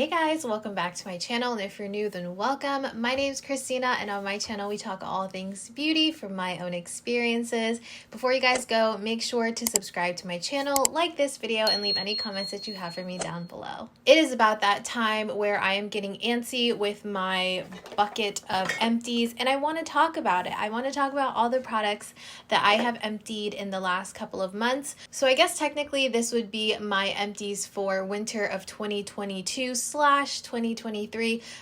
Hey guys, welcome back to my channel, and if you're new then welcome. My name is Kristina, and on my channel we talk all things beauty from my own experiences. Before you guys go, make sure to subscribe to my channel, like this video, and leave any comments that you have for me down below. It is about that time where I am getting antsy with my bucket of empties, and I want to talk about it. I want to talk about all the products that I have emptied in the last couple of months. So I guess technically this would be my empties for winter of 2022/2023.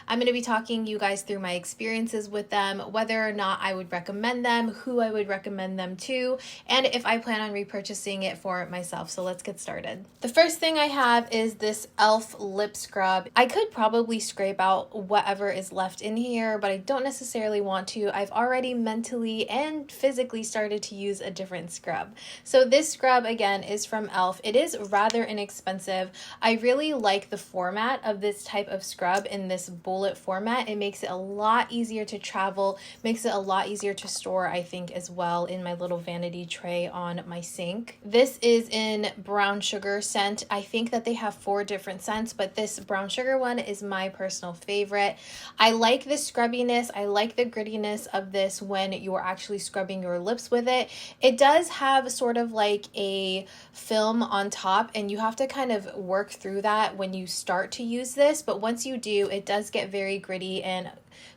I'm going to be talking you guys through my experiences with them, whether or not I would recommend them, who I would recommend them to, and if I plan on repurchasing it for myself. So let's get started. The first thing I have is this e.l.f. lip scrub. I could probably scrape out whatever is left in here, but I don't necessarily want to. I've already mentally and physically started to use a different scrub. So this scrub again is from e.l.f. It is rather inexpensive. I really like the format of this type of scrub in this bullet format. It makes it a lot easier to travel, makes it a lot easier to store, I think, as well, in my little vanity tray on my sink. This is in brown sugar scent. I think that they have 4 different scents, but this brown sugar one is my personal favorite. I like the scrubbiness. I like the grittiness of this when you're actually scrubbing your lips with it. It does have sort of like a film on top, and you have to kind of work through that when you start to use this, but once you do, it does get very gritty and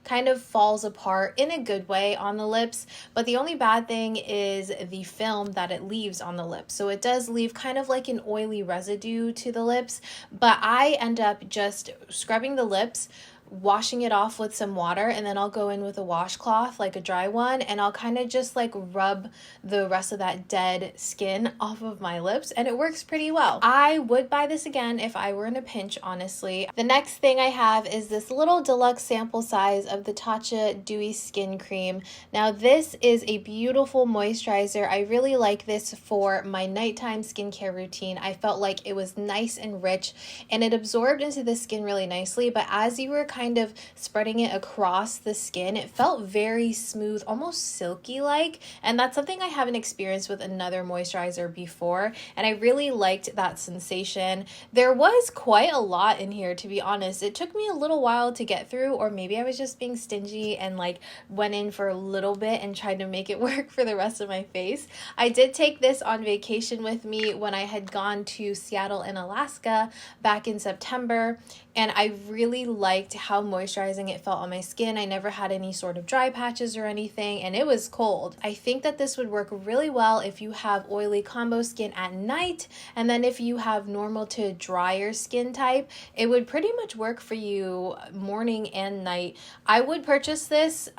kind of falls apart in a good way on the lips. But the only bad thing is the film that it leaves on the lips. So it does leave kind of like an oily residue to the lips, but I end up just scrubbing the lips, washing it off with some water, and then I'll go in with a washcloth, like a dry one, and I'll kind of just like rub the rest of that dead skin off of my lips, and it works pretty well. I would buy this again if I were in a pinch, honestly. The next thing I have is this little deluxe sample size of the Tatcha Dewy skin cream. Now this is a beautiful moisturizer. I really like this for my nighttime skincare routine. I felt like it was nice and rich, and it absorbed into the skin really nicely, but as you were kind of spreading it across the skin, it felt very smooth, almost silky like, and that's something I haven't experienced with another moisturizer before, and I really liked that sensation. There was quite a lot in here, to be honest. It took me a little while to get through, or maybe I was just being stingy and like went in for a little bit and tried to make it work for the rest of my face. I did take this on vacation with me when I had gone to Seattle and Alaska back in September, and I really liked how moisturizing it felt on my skin. I never had any sort of dry patches or anything, and it was cold. I think that this would work really well if you have oily combo skin at night, and then if you have normal to drier skin type, it would pretty much work for you morning and night. I would purchase this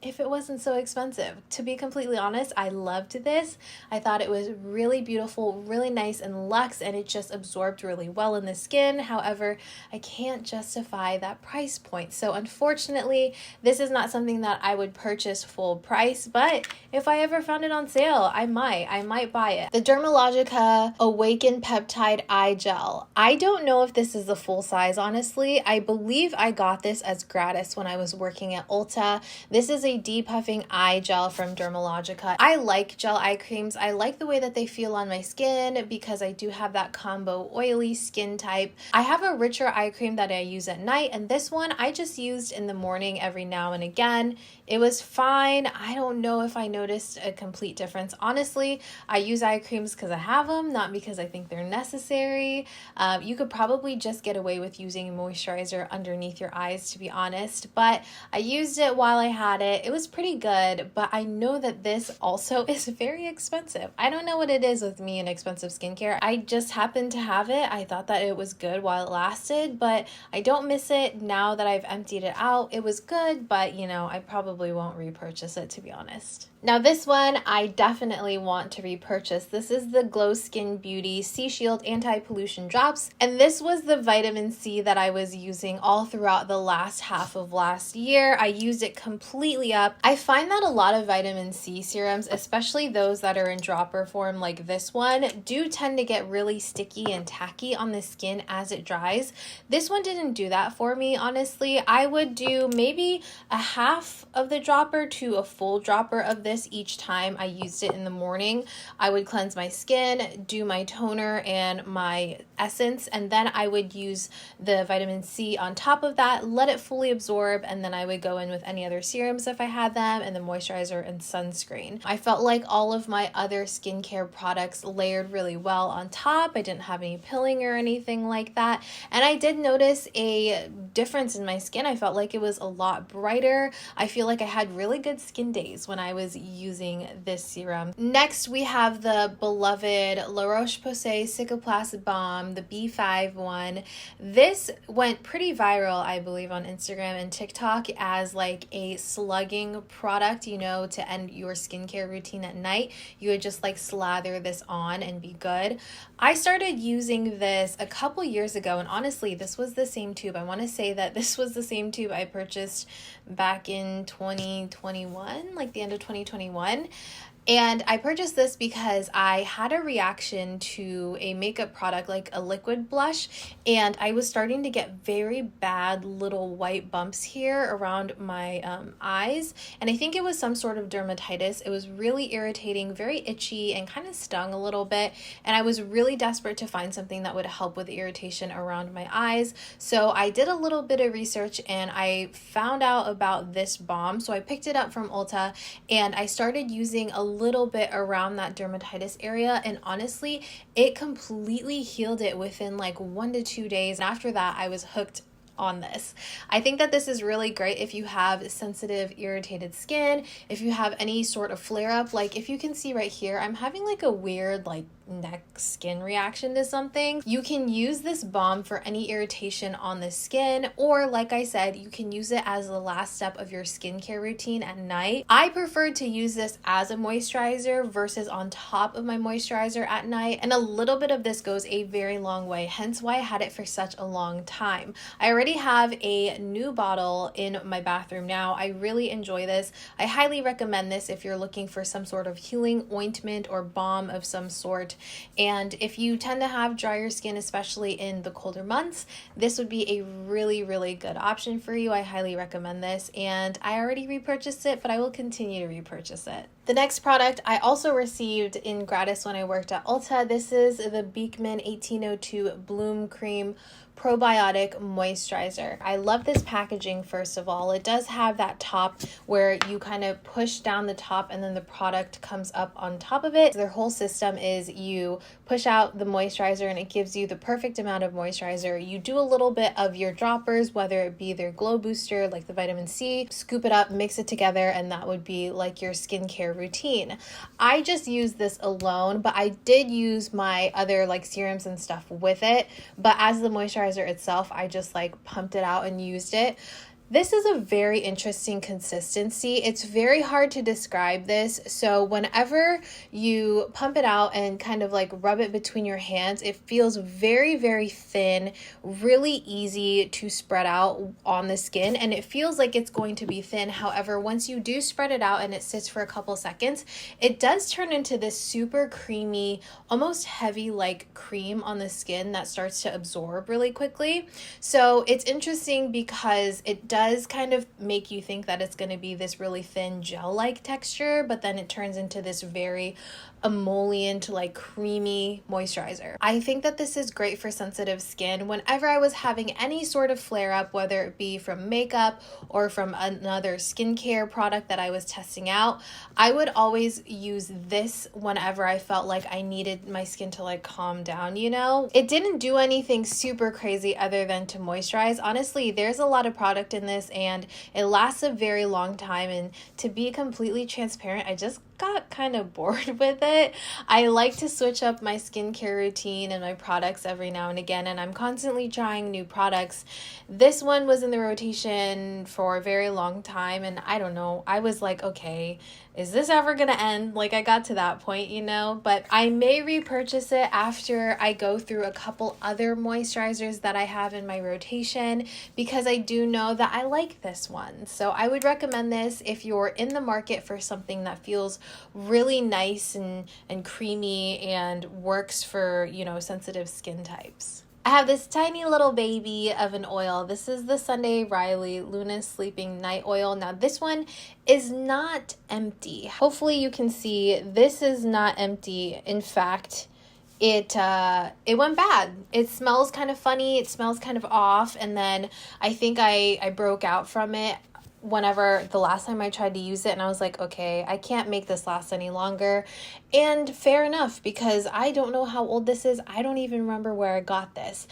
if it wasn't so expensive. To be completely honest, I loved this. I thought it was really beautiful, really nice and luxe, and it just absorbed really well in the skin. However, I can't justify that price point. So unfortunately, this is not something that I would purchase full price, but if I ever found it on sale, I might buy it. The Dermalogica Peptide Eye Gel. I don't know if this is the full size, honestly. I believe I got this as gratis when I was working at Ulta. This is a depuffing eye gel from Dermalogica. I like gel eye creams. I like the way that they feel on my skin because I do have that combo oily skin type. I have a richer eye cream that I use at night, and this one I just used in the morning every now and again. It was fine. I don't know if I noticed a complete difference. Honestly, I use eye creams because I have them, not because I think they're necessary. You could probably just get away with using moisturizer underneath your eyes, to be honest, but I used it while I had it. It was pretty good, but I know that this also is very expensive. I don't know what it is with me and expensive skincare. I just happened to have it. I thought that it was good while it lasted, but I don't miss it now that I've emptied it out. It was good, but you know, I probably won't repurchase it, to be honest. Now this one I definitely want to repurchase. This is the Glow Skin Beauty Sea Shield Anti-Pollution Drops, and this was the vitamin C that I was using all throughout the last half of last year. I used it completely up. I find that a lot of vitamin C serums, especially those that are in dropper form like this one, do tend to get really sticky and tacky on the skin as it dries. This one didn't do that for me, honestly. I would do maybe a half of the dropper to a full dropper of this each time I used it in the morning. I would cleanse my skin, do my toner and my essence, and then I would use the vitamin C on top of that, let it fully absorb, and then I would go in with any other serums if I had them, and the moisturizer and sunscreen. I felt like all of my other skincare products layered really well on top. I didn't have any pilling or anything like that, and I did notice a difference in my skin. I felt like it was a lot brighter. I feel like I had really good skin days when I was using this serum. Next, we have the beloved La Roche Posay Cicaplast Balm, the B5 one. This went pretty viral, I believe, on Instagram and TikTok as like a slugging product, you know, to end your skincare routine at night. You would just like slather this on and be good. I started using this a couple years ago, and honestly, this was the same tube. I want to say that this was the same tube I purchased back in 2021, like the end of 2021. And I purchased this because I had a reaction to a makeup product, like a liquid blush, and I was starting to get very bad little white bumps here around my eyes, and I think it was some sort of dermatitis. It was really irritating, very itchy, and kind of stung a little bit, and I was really desperate to find something that would help with the irritation around my eyes. So I did a little bit of research and I found out about this balm. So I picked it up from Ulta and I started using a little bit around that dermatitis area, and honestly it completely healed it within like 1 to 2 days. And after that I was hooked on this. I think that this is really great if you have sensitive, irritated skin, if you have any sort of flare up. Like if you can see right here, I'm having like a weird like neck skin reaction to something. You can use this balm for any irritation on the skin, or like I said, you can use it as the last step of your skincare routine at night. I prefer to use this as a moisturizer versus on top of my moisturizer at night, and a little bit of this goes a very long way, hence why I had it for such a long time. I already have a new bottle in my bathroom now. I really enjoy this. I highly recommend this if you're looking for some sort of healing ointment or balm of some sort. And if you tend to have drier skin, especially in the colder months, this would be a really, really good option for you. I highly recommend this, and I already repurchased it, but I will continue to repurchase it. The next product I also received in gratis when I worked at Ulta. This is the Beekman 1802 Bloom Cream Probiotic Moisturizer. I love this packaging. First of all, it does have that top where you kind of push down the top and then the product comes up on top of it. Their whole system is you push out the moisturizer and it gives you the perfect amount of moisturizer. You do a little bit of your droppers, whether it be their glow booster like the vitamin C, scoop it up, mix it together, and that would be like your skincare routine. I just use this alone, but I did use my other like serums and stuff with it, but as the moisturizer itself, I just like pumped it out and used it. This is a very interesting consistency. It's very hard to describe this. So whenever you pump it out and kind of like rub it between your hands, it feels very, very thin, really easy to spread out on the skin, and it feels like it's going to be thin. However, once you do spread it out and it sits for a couple seconds, it does turn into this super creamy, almost heavy like cream on the skin that starts to absorb really quickly. So it's interesting because it does kind of make you think that it's going to be this really thin gel-like texture, but then it turns into this very emollient, like creamy moisturizer. I think that this is great for sensitive skin. Whenever I was having any sort of flare up, whether it be from makeup or from another skincare product that I was testing out, I would always use this whenever I felt like I needed my skin to like calm down, you know? It didn't do anything super crazy other than to moisturize. Honestly, there's a lot of product in this and it lasts a very long time, and to be completely transparent, I just got kind of bored with it. I like to switch up my skincare routine and my products every now and again, and I'm constantly trying new products. This one was in the rotation for a very long time, and I don't know, I was like, okay, is this ever gonna end? Like, I got to that point, you know, but I may repurchase it after I go through a couple other moisturizers that I have in my rotation, because I do know that I like this one. So I would recommend this if you're in the market for something that feels really nice and creamy and works for, you know, sensitive skin types. I have this tiny little baby of an oil. This is the Sunday Riley Luna's Sleeping Night Oil. Now this one is not empty. Hopefully you can see this is not empty. In fact, it went bad. It smells kind of funny. It smells kind of off. And then I think I broke out from it whenever the last time I tried to use it, and I was like, okay, I can't make this last any longer. And fair enough, because I don't know how old this is. I don't even remember where I got this.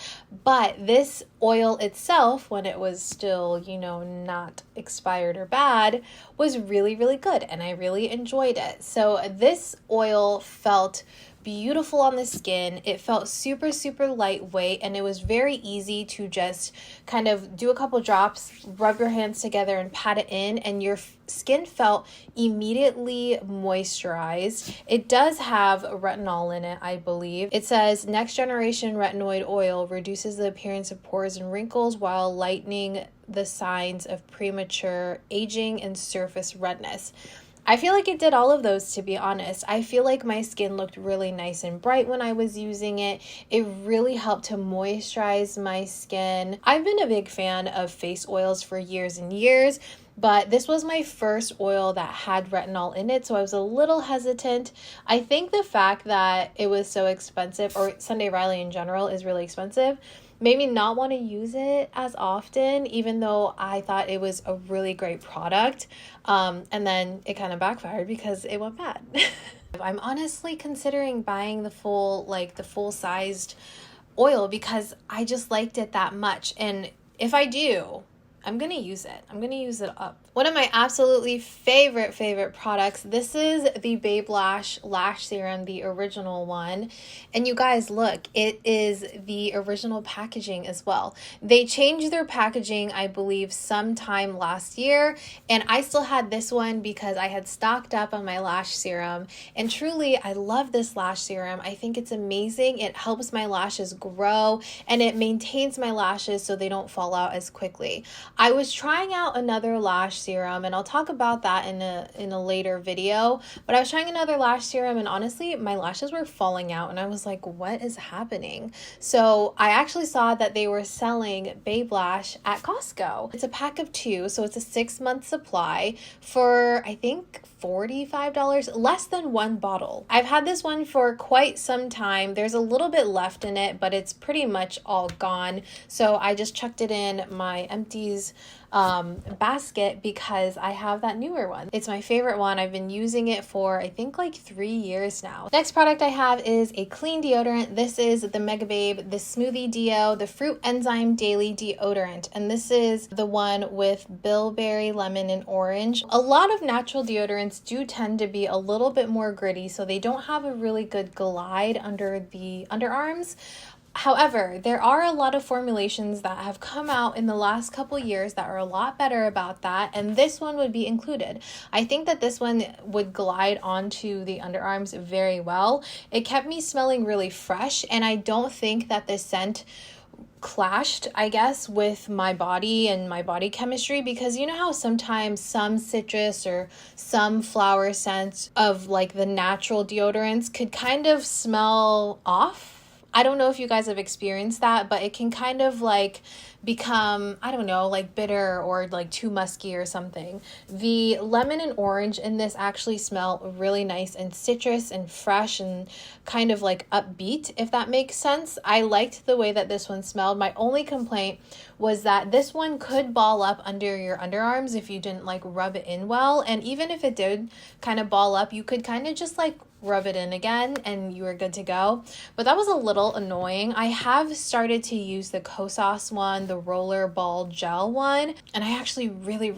But this oil itself, when it was still, you know, not expired or bad, was really, really good, and I really enjoyed it. So this oil felt beautiful on the skin. It felt super, super lightweight, and it was very easy to just kind of do a couple drops, rub your hands together and pat it in, and your skin felt immediately moisturized. It does have retinol in it, I believe. It says next generation retinoid oil reduces the appearance of pores and wrinkles while lightening the signs of premature aging and surface redness. I feel like it did all of those, to be honest. I feel like my skin looked really nice and bright when I was using it. It really helped to moisturize my skin. I've been a big fan of face oils for years and years, but this was my first oil that had retinol in it, so I was a little hesitant. I think the fact that it was so expensive, or Sunday Riley in general is really expensive, made me not want to use it as often, even though I thought it was a really great product. And then it kind of backfired because it went bad. I'm honestly considering buying the full-sized oil because I just liked it that much. And if I do, I'm going to use it. I'm going to use it up. One of my absolutely favorite products, this is the Babelash Lash Serum, the original one. And you guys, look, it is the original packaging as well. They changed their packaging, I believe, sometime last year. And I still had this one because I had stocked up on my lash serum. And truly, I love this lash serum. I think it's amazing. It helps my lashes grow and it maintains my lashes so they don't fall out as quickly. I was trying out another lash serum, and I'll talk about that in a later video, but I was trying another lash serum, and honestly my lashes were falling out, and I was like, what is happening? So I actually saw that they were selling Babelash at Costco. It's a pack of 2, so it's a 6-month supply for, I think, $45, less than 1 bottle. I've had this one for quite some time. There's a little bit left in it, but it's pretty much all gone. So I just chucked it in my empties basket because I have that newer one. It's my favorite one. I've been using it for I think like 3 years now. Next product I have is a clean deodorant. This is the Megababe, the Smoothie Deo, the Fruit Enzyme Daily Deodorant, and this is the one with bilberry, lemon, and orange. A lot of natural deodorants do tend to be a little bit more gritty, so they don't have a really good glide under the underarms. However, there are a lot of formulations that have come out in the last couple years that are a lot better about that, and this one would be included. I think that this one would glide onto the underarms very well. It kept me smelling really fresh, and I don't think that this scent clashed, I guess, with my body and my body chemistry, because you know how sometimes some citrus or some flower scents of like the natural deodorants could kind of smell off? I don't know if you guys have experienced that, but it can kind of like become, I don't know, like bitter or like too musky or something. The lemon and orange in this actually smell really nice and citrus and fresh and kind of like upbeat, if that makes sense. I liked the way that this one smelled. My only complaint was that this one could ball up under your underarms if you didn't like rub it in well. And even if it did kind of ball up, you could kind of just like rub it in again and you were good to go. But that was a little annoying. I have started to use the Kosas one, the roller ball gel one, and I actually really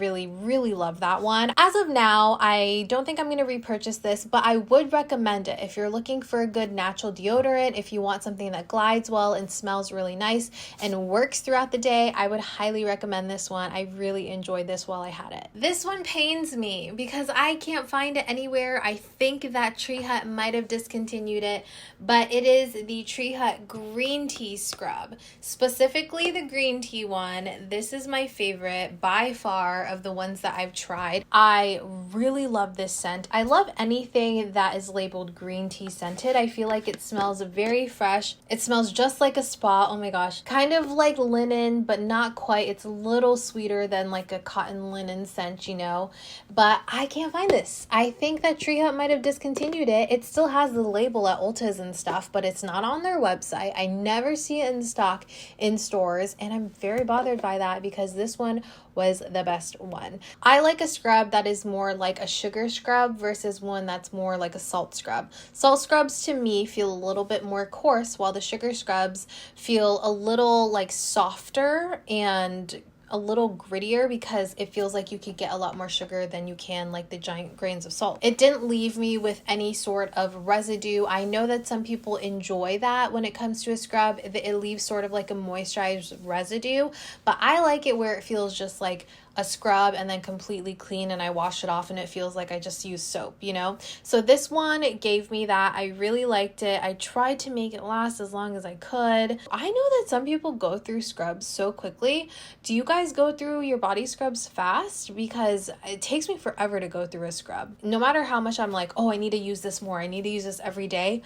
love that one. As of now, I don't think I'm going to repurchase this, but I would recommend it if you're looking for a good natural deodorant. If you want something that glides well and smells really nice and works throughout the day, I would highly recommend this one. I really enjoyed this while I had it. This one pains me because I can't find it anywhere. I think that TreeHut might have discontinued it, but it is the TreeHut Green Tea Scrub, specifically the green tea one. This is my favorite by far of the ones that I've tried. I really love this scent. I love anything that is labeled green tea scented. I feel like it smells very fresh. It smells just like a spa. Oh my gosh, kind of like linen, but not quite. It's a little sweeter than like a cotton linen scent, you know, but I can't find this. I think that TreeHut might have discontinued it, it. It still has the label at Ulta's and stuff, but it's not on their website. I never see it in stock in stores, and I'm very bothered by that because this one was the best one. I like a scrub that is more like a sugar scrub versus one that's more like a salt scrub. Salt scrubs to me feel a little bit more coarse, while the sugar scrubs feel a little like softer and a little grittier because it feels like you could get a lot more sugar than you can like the giant grains of salt. It didn't leave me with any sort of residue. I know that some people enjoy that when it comes to a scrub. It leaves sort of like a moisturized residue, but I like it where it feels just like a scrub and then completely clean, and I wash it off and it feels like I just used soap, you know? So this one gave me that. I really liked it. I tried to make it last as long as I could. I know that some people go through scrubs so quickly. Do you guys go through your body scrubs fast? Because it takes me forever to go through a scrub. No matter how much I'm like, oh, I need to use this more, I need to use this every day,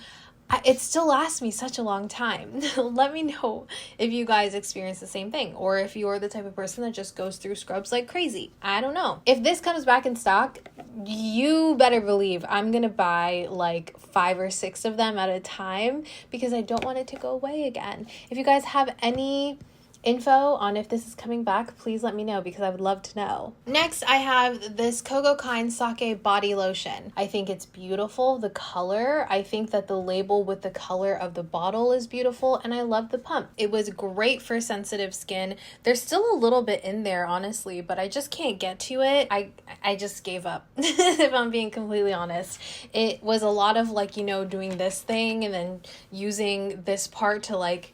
it still lasts me such a long time. Let me know if you guys experience the same thing, or if you're the type of person that just goes through scrubs like crazy. I don't know. If this comes back in stock, you better believe I'm gonna buy like 5 or 6 of them at a time because I don't want it to go away again. If you guys have any info on if this is coming back, please let me know because I would love to know. Next, I have this Coco Sake body lotion. I think it's beautiful. The color, I think that the label with the color of the bottle is beautiful, and I love the pump. It was great for sensitive skin. There's still a little bit in there, honestly, but I just can't get to it. I just gave up, if I'm being completely honest. It was a lot of like, you know, doing this thing and then using this part to like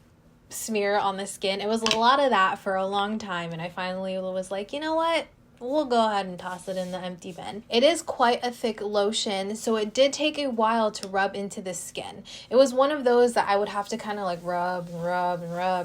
smear on the skin. It was a lot of that for a long time, and I finally was like, you know what? We'll go ahead and toss it in the empty bin. It is quite a thick lotion, so it did take a while to rub into the skin. It was one of those that I would have to kind of like rub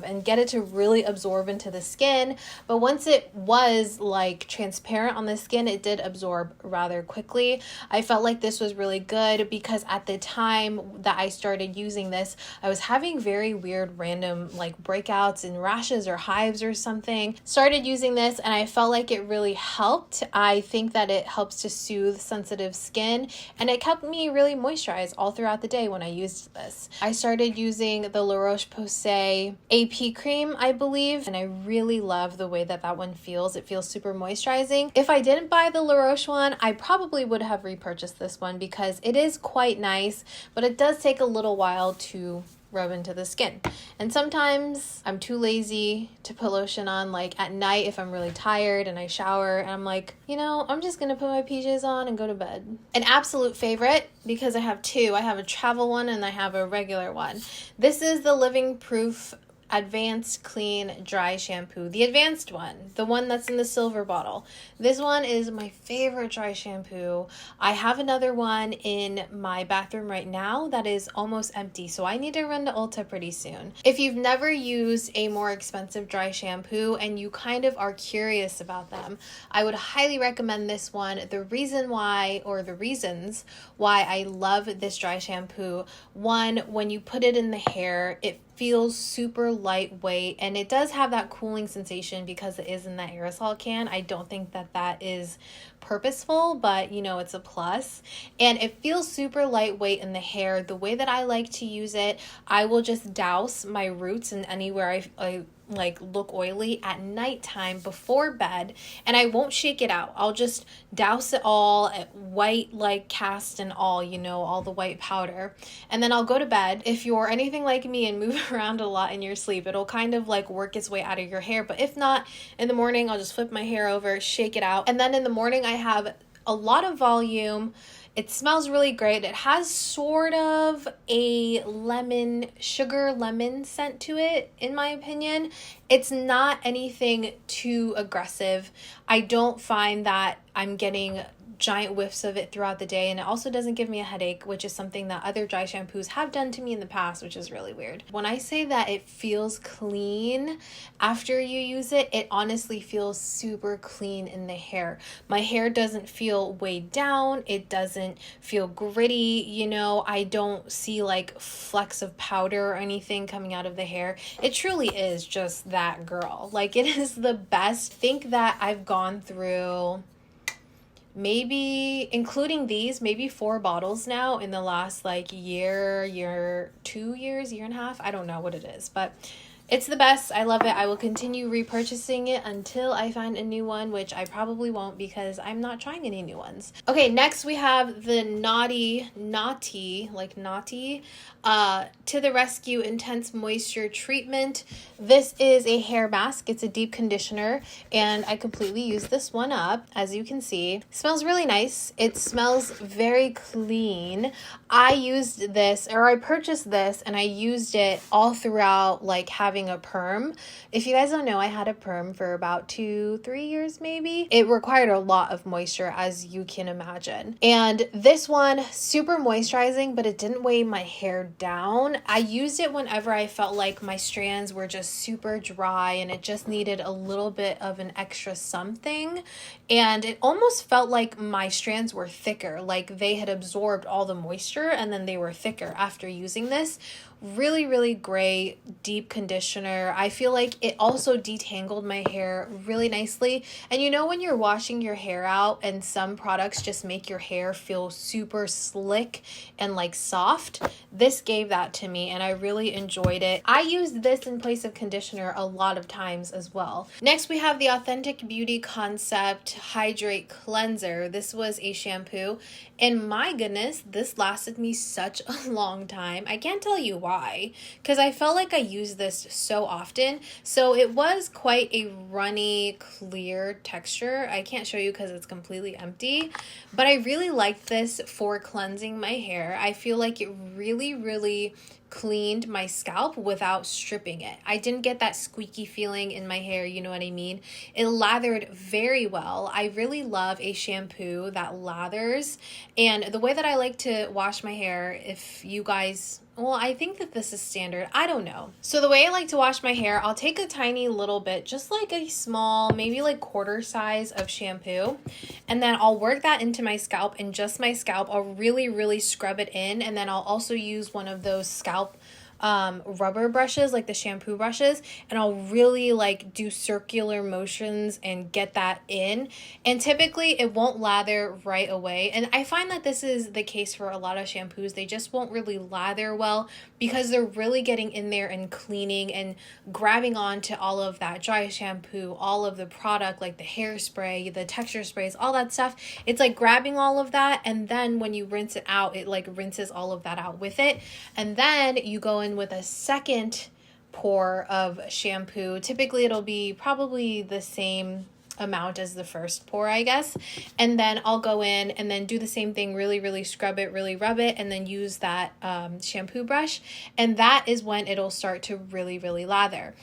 and get it to really absorb into the skin. But once it was like transparent on the skin, it did absorb rather quickly. I felt like this was really good because at the time that I started using this, I was having very weird random like breakouts and rashes or hives or something. Started using this and I felt like it really helped. I think that it helps to soothe sensitive skin, and it kept me really moisturized all throughout the day when I used this. I started using the Roche Posay AP cream, I believe, and I really love the way that that one feels. It feels super moisturizing. If I didn't buy the La Roche one, I probably would have repurchased this one because it is quite nice, but it does take a little while to rub into the skin. And sometimes I'm too lazy to put lotion on, like at night if I'm really tired and I shower and I'm like, you know, I'm just gonna put my PJs on and go to bed. An absolute favorite, because I have 2. I have a travel one and I have a regular one. This is the Living Proof Advanced Clean Dry Shampoo, the advanced one, the one that's in the silver bottle. This one is my favorite dry shampoo. I have another one in my bathroom right now that is almost empty, so I need to run to Ulta pretty soon. If you've never used a more expensive dry shampoo and you kind of are curious about them, I would highly recommend this one. The reason why, or the reasons why I love this dry shampoo: one, when you put it in the hair, it feels super lightweight, and it does have that cooling sensation because it is in that aerosol can. I don't think that that is purposeful, but you know, it's a plus. And it feels super lightweight in the hair. The way that I like to use it, I will just douse my roots and anywhere I like look oily at nighttime before bed, and I won't shake it out. I'll just douse it all at white, like cast and all, you know, all the white powder, and then I'll go to bed. If you're anything like me and move around a lot in your sleep, it'll kind of like work its way out of your hair. But if not, in the morning I'll just flip my hair over, shake it out, and then in the morning I have a lot of volume. It smells really great. It has sort of a sugar lemon scent to it, in my opinion. It's not anything too aggressive. I don't find that I'm getting giant whiffs of it throughout the day, and it also doesn't give me a headache, which is something that other dry shampoos have done to me in the past, which is really weird. When I say that it feels clean after you use it, it honestly feels super clean in the hair. My hair doesn't feel weighed down. It doesn't feel gritty, you know. I don't see like flecks of powder or anything coming out of the hair. It truly is just that girl. Like, it is the best. Think that I've gone through maybe, including these, maybe 4 bottles now in the last like year, 2 years, year and a half. I don't know what it is, but it's the best. I love it. I will continue repurchasing it until I find a new one, which I probably won't because I'm not trying any new ones. Okay, next we have the Naughty, To the Rescue Intense Moisture Treatment. This is a hair mask. It's a deep conditioner, and I completely use this one up. As you can see, it smells really nice. It smells very clean. I purchased this and I used it all throughout like having a perm. If you guys don't know, I had a perm for about 2-3 years maybe. It required a lot of moisture, as you can imagine. And this one, super moisturizing, but it didn't weigh my hair down. I used it whenever I felt like my strands were just super dry and it just needed a little bit of an extra something. And it almost felt like my strands were thicker, like they had absorbed all the moisture and then they were thicker after using this. Really, really great deep conditioner. I feel like it also detangled my hair really nicely. And you know when you're washing your hair out and some products just make your hair feel super slick and like soft? This gave that to me and I really enjoyed it. I used this in place of conditioner a lot of times as well. Next we have the Authentic Beauty Concept Hydrate Cleanser. This was a shampoo and my goodness, this lasted me such a long time. I can't tell you why, because I felt like I used this so often. So it was quite a runny, clear texture. I can't show you because it's completely empty, but I really liked this for cleansing my hair. I feel like it really cleaned my scalp without stripping it. I didn't get that squeaky feeling in my hair, you know what I mean? It lathered very well. I really love a shampoo that lathers, and the way that I like to wash my hair, if you guys, well, I think that this is standard. I don't know. So the way I like to wash my hair, I'll take a tiny little bit, just like a small, maybe like quarter size of shampoo, and then I'll work that into my scalp, and just my scalp. I'll really scrub it in, and then I'll also use one of those scalp rubber brushes, like the shampoo brushes, and I'll really like do circular motions and get that in. And typically it won't lather right away, and I find that this is the case for a lot of shampoos. They just won't really lather well because they're really getting in there and cleaning and grabbing onto all of that dry shampoo, all of the product, like the hairspray, the texture sprays, all that stuff. It's like grabbing all of that, and then when you rinse it out, it like rinses all of that out with it, and then you go in with a second pour of shampoo. Typically it'll be probably the same amount as the first pour, I guess, and then I'll go in and then do the same thing, really scrub it, really rub it, and then use that shampoo brush, and that is when it'll start to really lather.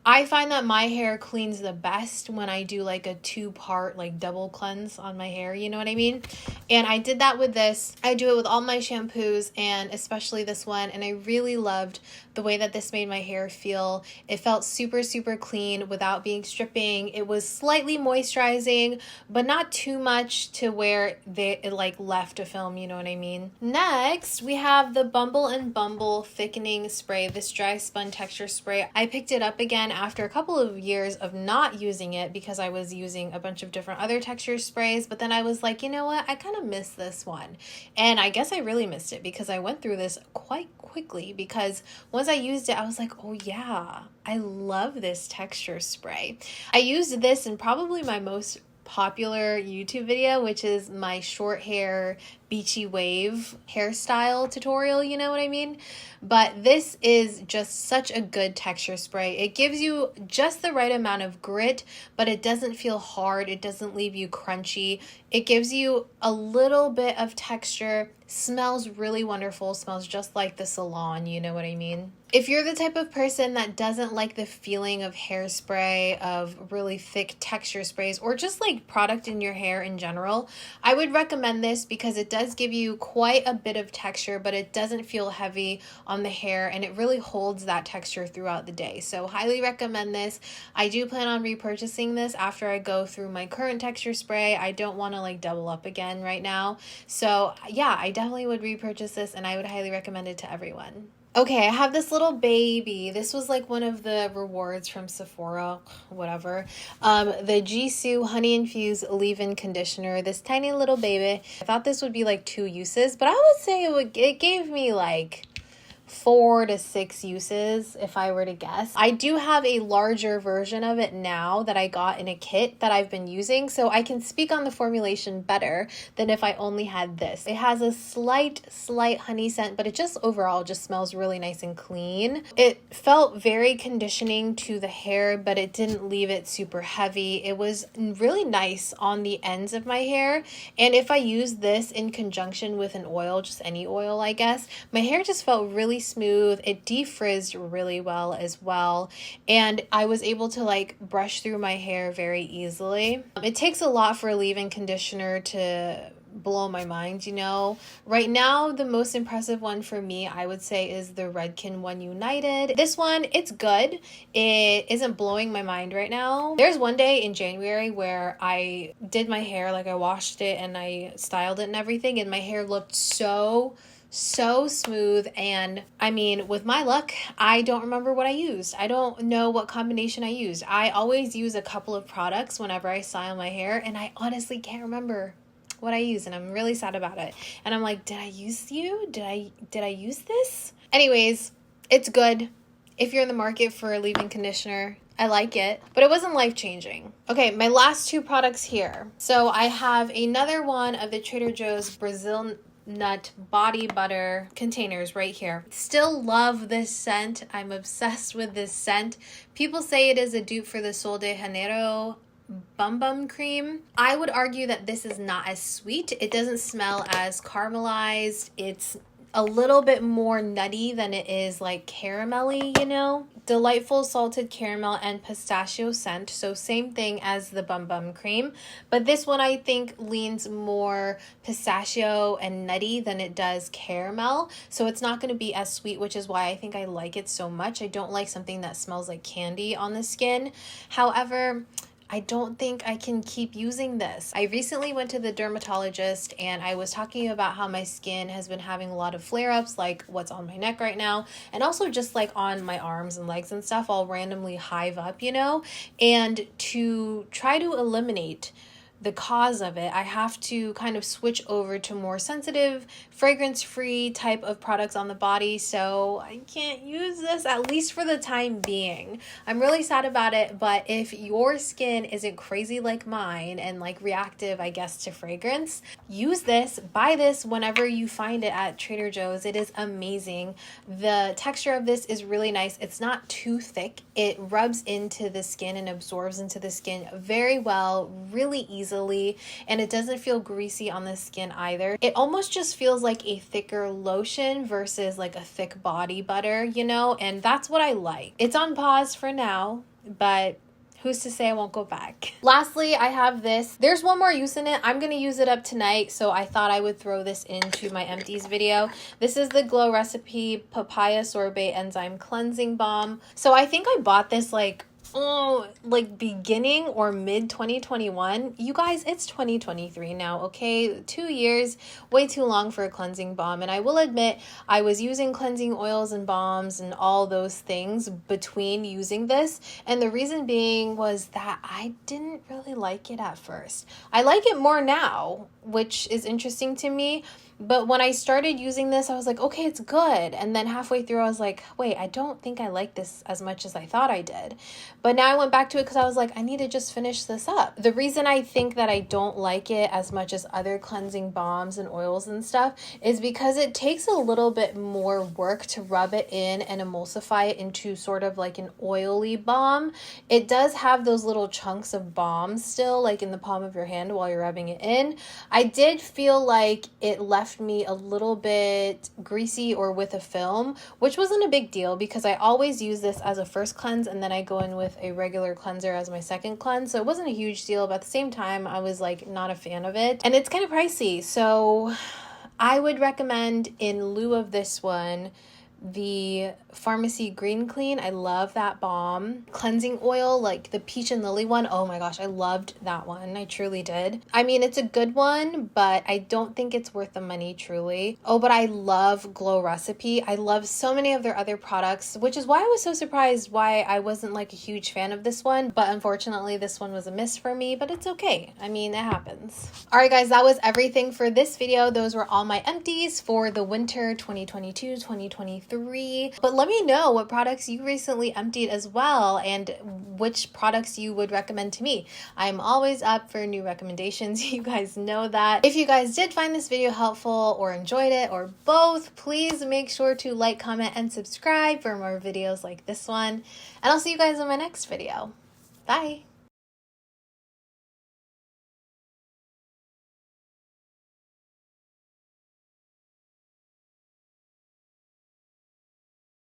I find that my hair cleans the best when I do like a 2-part like double cleanse on my hair, you know what I mean? And I did that with this. I do it with all my shampoos and especially this one, and I really loved the way that this made my hair feel. It felt super clean without being stripping. It was slightly moisturizing, but not too much to where it like left a film, you know what I mean? Next, we have the Bumble and Bumble Thickening Spray, this dry spun texture spray. I picked it up again after a couple of years of not using it because I was using a bunch of different other texture sprays, but then I was like, you know what, I kind of miss this one. And I guess I really missed it because I went through this quite quickly, because once I used it, I was like, oh yeah, I love this texture spray. I used this in probably my most popular YouTube video, which is my short hair beachy wave hairstyle tutorial, you know what I mean? But this is just such a good texture spray. It gives you just the right amount of grit, but it doesn't feel hard. It doesn't leave you crunchy. It gives you a little bit of texture, smells really wonderful, smells just like the salon, you know what I mean? If you're the type of person that doesn't like the feeling of hairspray, of really thick texture sprays, or just like product in your hair in general, I would recommend this because it does give you quite a bit of texture, but it doesn't feel heavy on the hair, and it really holds that texture throughout the day. So highly recommend this. I do plan on repurchasing this after I go through my current texture spray. I don't want to like double up again right now. So yeah, I definitely would repurchase this, and I would highly recommend it to everyone. Okay, I have this little baby. This was like one of the rewards from Sephora, whatever. The Jisoo Honey Infused Leave-In Conditioner. This tiny little baby. I thought this would be like 2 uses, but I would say it gave me like 4 to 6 uses if I were to guess. I do have a larger version of it now that I got in a kit that I've been using, so I can speak on the formulation better than if I only had this. It has a slight honey scent, but it just overall just smells really nice and clean. It felt very conditioning to the hair, but it didn't leave it super heavy. It was really nice on the ends of my hair, and if I use this in conjunction with an oil, just any oil I guess, my hair just felt really smooth. It defrizzed really well as well, and I was able to like brush through my hair very easily. It takes a lot for a leave-in conditioner to blow my mind, you know. Right now, the most impressive one for me, I would say, is the Redken One United. This one, it's good. It isn't blowing my mind right now. There's one day in January where I did my hair, like I washed it and I styled it and everything, and my hair looked so smooth. And I mean, with my luck, I don't remember what I used. I don't know what combination I used. I always use a couple of products whenever I style my hair, and I honestly can't remember what I use, and I'm really sad about it. And I'm like, did I use you? Did I use this? Anyways, it's good. If you're in the market for a leave-in conditioner, I like it, but it wasn't life-changing. Okay, my last 2 products here. So I have another one of the Trader Joe's Brazil Nut body butter containers right here. Still love this scent. I'm obsessed with this scent. People say it is a dupe for the Sol de Janeiro Bum cream. I would argue that this is not as sweet. It doesn't smell as caramelized. It's a little bit more nutty than it is like caramelly, you know? Delightful salted caramel and pistachio scent. So same thing as the Bum cream. But this one I think leans more pistachio and nutty than it does caramel. So it's not going to be as sweet, which is why I think I like it so much. I don't like something that smells like candy on the skin. However, I don't think I can keep using this. I recently went to the dermatologist and I was talking about how my skin has been having a lot of flare-ups, like what's on my neck right now, and also just like on my arms and legs and stuff, all randomly hive up, you know? And to try to eliminate the cause of it, I have to kind of switch over to more sensitive, fragrance-free type of products on the body, so I can't use this, at least for the time being. I'm really sad about it, but if your skin isn't crazy like mine and like reactive, I guess, to fragrance, use this, buy this whenever you find it at Trader Joe's. It is amazing. The texture of this is really nice. It's not too thick. It rubs into the skin and absorbs into the skin very well, really easily, and it doesn't feel greasy on the skin either. It almost just feels like a thicker lotion versus like a thick body butter, you know, and that's what I like. It's on pause for now, but who's to say I won't go back? Lastly, I have this. There's one more use in it. I'm going to use it up tonight, so I thought I would throw this into my empties video. This is the Glow Recipe Papaya Sorbet Enzyme Cleansing Balm. So I think I bought this like beginning or mid 2021. You guys, it's 2023 now, okay? 2 years, way too long for a cleansing balm. And I will admit, I was using cleansing oils and balms and all those things between using this. And the reason being was that I didn't really like it at first. I like it more now, which is interesting to me. But when I started using this, I was like, okay, it's good. And then halfway through, I was like, wait, I don't think I like this as much as I thought I did. But now I went back to it because I was like, I need to just finish this up. The reason I think that I don't like it as much as other cleansing balms and oils and stuff is because it takes a little bit more work to rub it in and emulsify it into sort of like an oily balm. It does have those little chunks of balm still, like in the palm of your hand while you're rubbing it in. I did feel like it left me a little bit greasy or with a film, which wasn't a big deal because I always use this as a first cleanse and then I go in with a regular cleanser as my second cleanse. So it wasn't a huge deal, but at the same time, I was like not a fan of it. And it's kind of pricey. So I would recommend, in lieu of this one, the Pharmacy Green Clean. I love that balm. Cleansing oil, like the peach and lily one. Oh my gosh, I loved that one. I truly did. I mean, it's a good one, but I don't think it's worth the money, truly. Oh, but I love Glow Recipe. I love so many of their other products, which is why I was so surprised why I wasn't like a huge fan of this one. But unfortunately, this one was a miss for me, but it's okay. I mean, it happens. All right, guys, that was everything for this video. Those were all my empties for the winter 2022-2023. But let me know what products you recently emptied as well and which products you would recommend to me. I'm always up for new recommendations. You guys know that. If you guys did find this video helpful or enjoyed it or both, please make sure to like, comment, and subscribe for more videos like this one. And I'll see you guys in my next video. Bye.